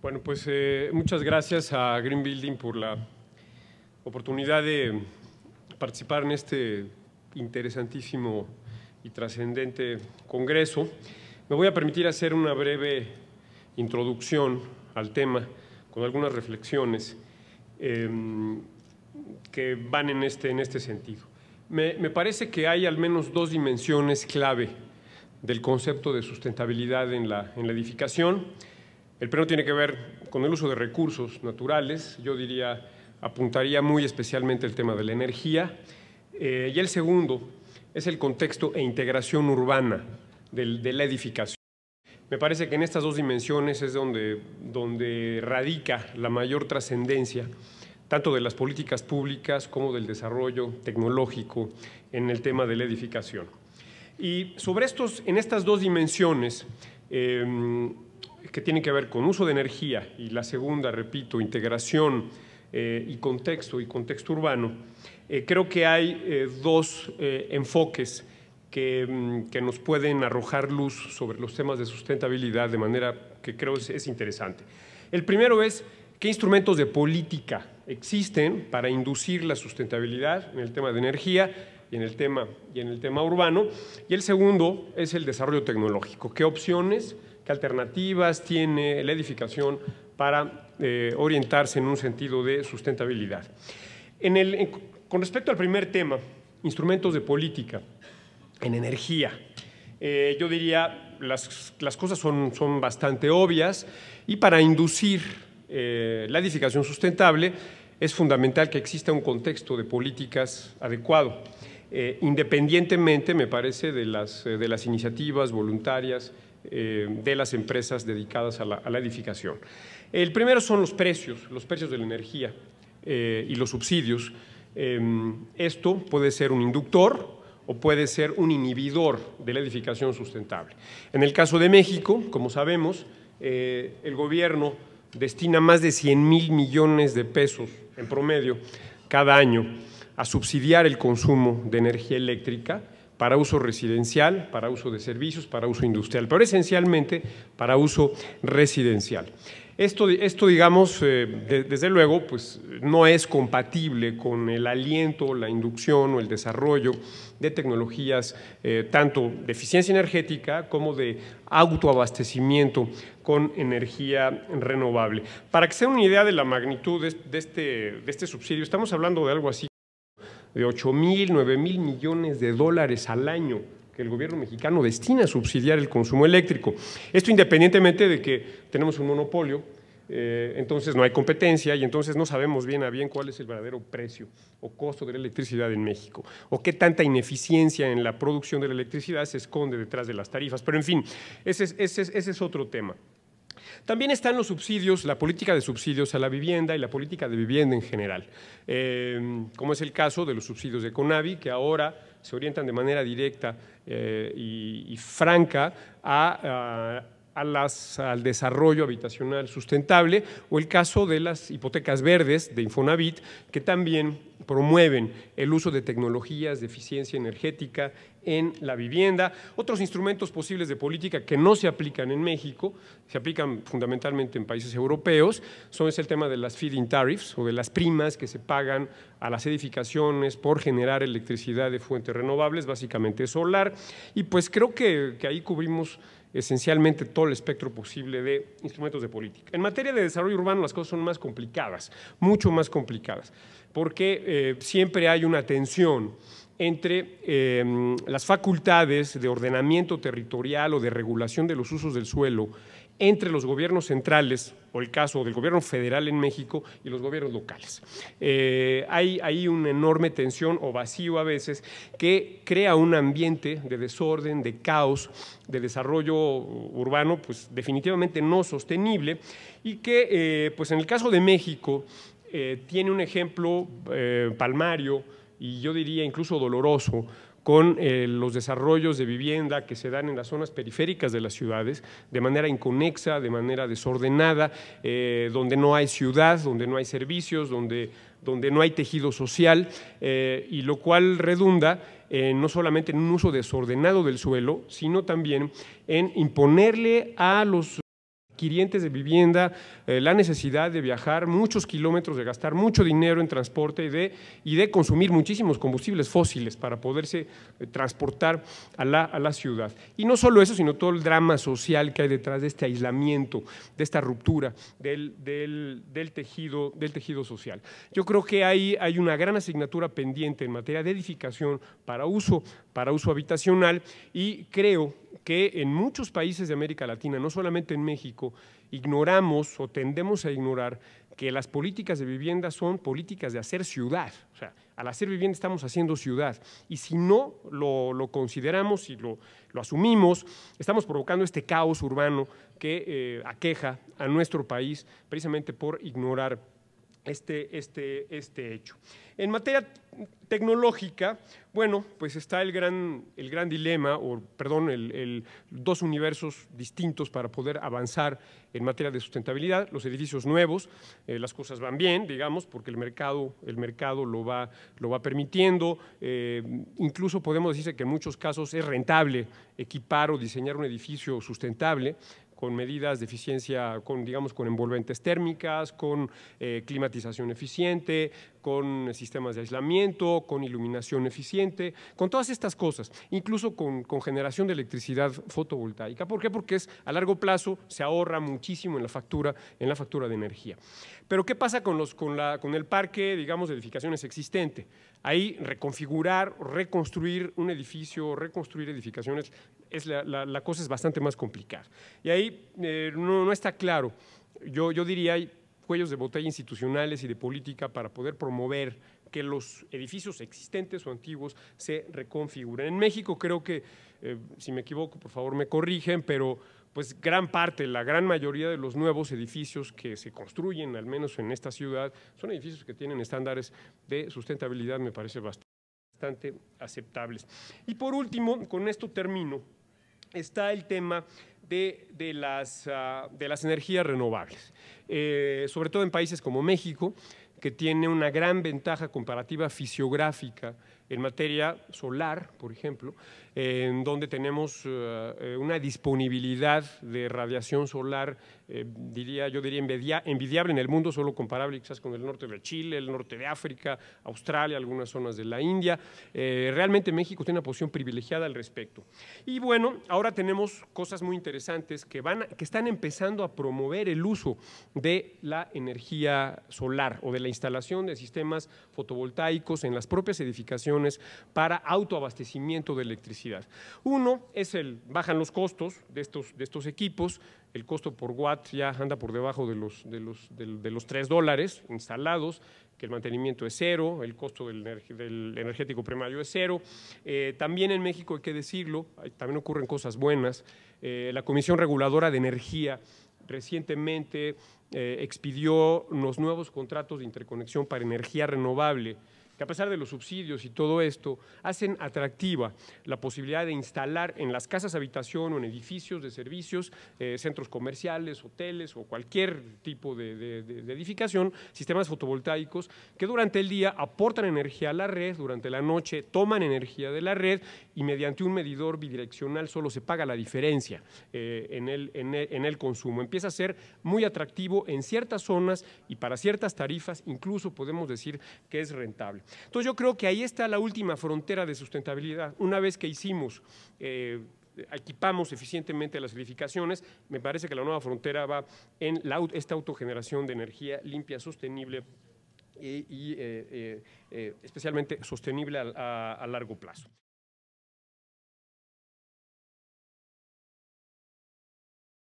Bueno, pues muchas gracias a Green Building por la oportunidad de participar en este interesantísimo y trascendente congreso. Me voy a permitir hacer una breve introducción al tema con algunas reflexiones que van en este sentido. Me parece que hay al menos dos dimensiones clave del concepto de sustentabilidad en la edificación. El primero tiene que ver con el uso de recursos naturales, yo diría, apuntaría muy especialmente el tema de la energía, y el segundo es el contexto e integración urbana de la edificación. Me parece que en estas dos dimensiones es donde radica la mayor trascendencia, tanto de las políticas públicas como del desarrollo tecnológico en el tema de la edificación. Y en estas dos dimensiones, que tienen que ver con uso de energía y la segunda, repito, integración y contexto urbano, creo que hay dos enfoques que nos pueden arrojar luz sobre los temas de sustentabilidad de manera que creo es interesante. El primero es qué instrumentos de política existen para inducir la sustentabilidad en el tema de energía y en el tema urbano, y el segundo es el desarrollo tecnológico. ¿Qué opciones, qué alternativas tiene la edificación para orientarse en un sentido de sustentabilidad? Con respecto al primer tema, instrumentos de política en energía, yo diría las cosas son bastante obvias, y para inducir la edificación sustentable es fundamental que exista un contexto de políticas adecuado, independientemente, me parece, de las iniciativas voluntarias de las empresas dedicadas a la edificación. El primero son los precios de la energía y los subsidios. Esto puede ser un inductor o puede ser un inhibidor de la edificación sustentable. En el caso de México, como sabemos, el gobierno destina más de 100,000 millones de pesos en promedio cada año a subsidiar el consumo de energía eléctrica para uso residencial, para uso de servicios, para uso industrial, pero esencialmente para uso residencial. Esto digamos, desde luego, pues no es compatible con el aliento, la inducción o el desarrollo de tecnologías tanto de eficiencia energética como de autoabastecimiento con energía renovable. Para que se den una idea de la magnitud de este subsidio, estamos hablando de algo así de 8,000, 9,000 millones de dólares al año que el gobierno mexicano destina a subsidiar el consumo eléctrico. Esto independientemente de que tenemos un monopolio, entonces no hay competencia y entonces no sabemos bien a bien cuál es el verdadero precio o costo de la electricidad en México, o qué tanta ineficiencia en la producción de la electricidad se esconde detrás de las tarifas. Pero en fin, ese es otro tema. También están los subsidios, la política de subsidios a la vivienda y la política de vivienda en general, como es el caso de los subsidios de CONAVI, que ahora se orientan de manera directa y franca al desarrollo habitacional sustentable, o el caso de las hipotecas verdes de Infonavit, que también promueven el uso de tecnologías de eficiencia energética en la vivienda. Otros instrumentos posibles de política que no se aplican en México, se aplican fundamentalmente en países europeos, es el tema de las feed-in tariffs o de las primas que se pagan a las edificaciones por generar electricidad de fuentes renovables, básicamente solar, y pues creo que ahí cubrimos esencialmente todo el espectro posible de instrumentos de política. En materia de desarrollo urbano las cosas son más complicadas, mucho más complicadas, porque siempre hay una tensión entre las facultades de ordenamiento territorial o de regulación de los usos del suelo entre los gobiernos centrales, o el caso del gobierno federal en México, y los gobiernos locales. Hay una enorme tensión o vacío a veces que crea un ambiente de desorden, de caos, de desarrollo urbano, pues definitivamente no sostenible, y que pues en el caso de México tiene un ejemplo palmario y yo diría incluso doloroso, con los desarrollos de vivienda que se dan en las zonas periféricas de las ciudades, de manera inconexa, de manera desordenada, donde no hay ciudad, donde no hay servicios, donde no hay tejido social, y lo cual redunda no solamente en un uso desordenado del suelo, sino también en imponerle a los adquirientes de vivienda la necesidad de viajar muchos kilómetros, de gastar mucho dinero en transporte y de consumir muchísimos combustibles fósiles para poderse transportar a la ciudad. Y no solo eso, sino todo el drama social que hay detrás de este aislamiento, de esta ruptura del tejido social. Yo creo que hay una gran asignatura pendiente en materia de edificación para uso habitacional, y creo que en muchos países de América Latina, no solamente en México, ignoramos o tendemos a ignorar que las políticas de vivienda son políticas de hacer ciudad. O sea, al hacer vivienda estamos haciendo ciudad, y si no lo consideramos y lo asumimos, estamos provocando este caos urbano que aqueja a nuestro país precisamente por ignorar este hecho. En materia tecnológica, bueno, pues está el gran dilema, dos universos distintos para poder avanzar en materia de sustentabilidad. Los edificios nuevos, las cosas van bien, digamos, porque el mercado lo va permitiendo. Incluso podemos decir que en muchos casos es rentable equipar o diseñar un edificio sustentable, con medidas de eficiencia, con envolventes térmicas, con climatización eficiente, con sistemas de aislamiento, con iluminación eficiente, con todas estas cosas, incluso con generación de electricidad fotovoltaica. ¿Por qué? Porque a largo plazo se ahorra muchísimo en la factura de energía. Pero ¿qué pasa con el parque, digamos, de edificaciones existente? Ahí reconfigurar, reconstruir un edificio, reconstruir edificaciones, la cosa es bastante más complicada. Y ahí no está claro. Yo diría, hay cuellos de botella institucionales y de política para poder promover que los edificios existentes o antiguos se reconfiguren. En México creo que, si me equivoco, por favor me corrigen, pero pues la gran mayoría de los nuevos edificios que se construyen, al menos en esta ciudad, son edificios que tienen estándares de sustentabilidad, me parece bastante aceptables. Y por último, con esto termino, está el tema de las energías renovables, sobre todo en países como México, que tiene una gran ventaja comparativa fisiográfica en materia solar, por ejemplo, en donde tenemos una disponibilidad de radiación solar, yo diría envidiable en el mundo, solo comparable quizás con el norte de Chile, el norte de África, Australia, algunas zonas de la India. Realmente México tiene una posición privilegiada al respecto. Y bueno, ahora tenemos cosas muy interesantes que están empezando a promover el uso de la energía solar o de la instalación de sistemas fotovoltaicos en las propias edificaciones para autoabastecimiento de electricidad. Uno es bajan los costos de estos equipos. El costo por watt ya anda por debajo de los $3 instalados, que el mantenimiento es cero, el costo del energético primario es cero. También en México, hay que decirlo, también ocurren cosas buenas. La Comisión Reguladora de Energía recientemente expidió los nuevos contratos de interconexión para energía renovable, que a pesar de los subsidios y todo esto, hacen atractiva la posibilidad de instalar en las casas habitación o en edificios de servicios, centros comerciales, hoteles o cualquier tipo de edificación, sistemas fotovoltaicos que durante el día aportan energía a la red, durante la noche toman energía de la red, y mediante un medidor bidireccional solo se paga la diferencia en el consumo. Empieza a ser muy atractivo en ciertas zonas y para ciertas tarifas, incluso podemos decir que es rentable. Entonces yo creo que ahí está la última frontera de sustentabilidad. Una vez que equipamos eficientemente las edificaciones, me parece que la nueva frontera va en esta autogeneración de energía limpia, sostenible y especialmente sostenible a largo plazo.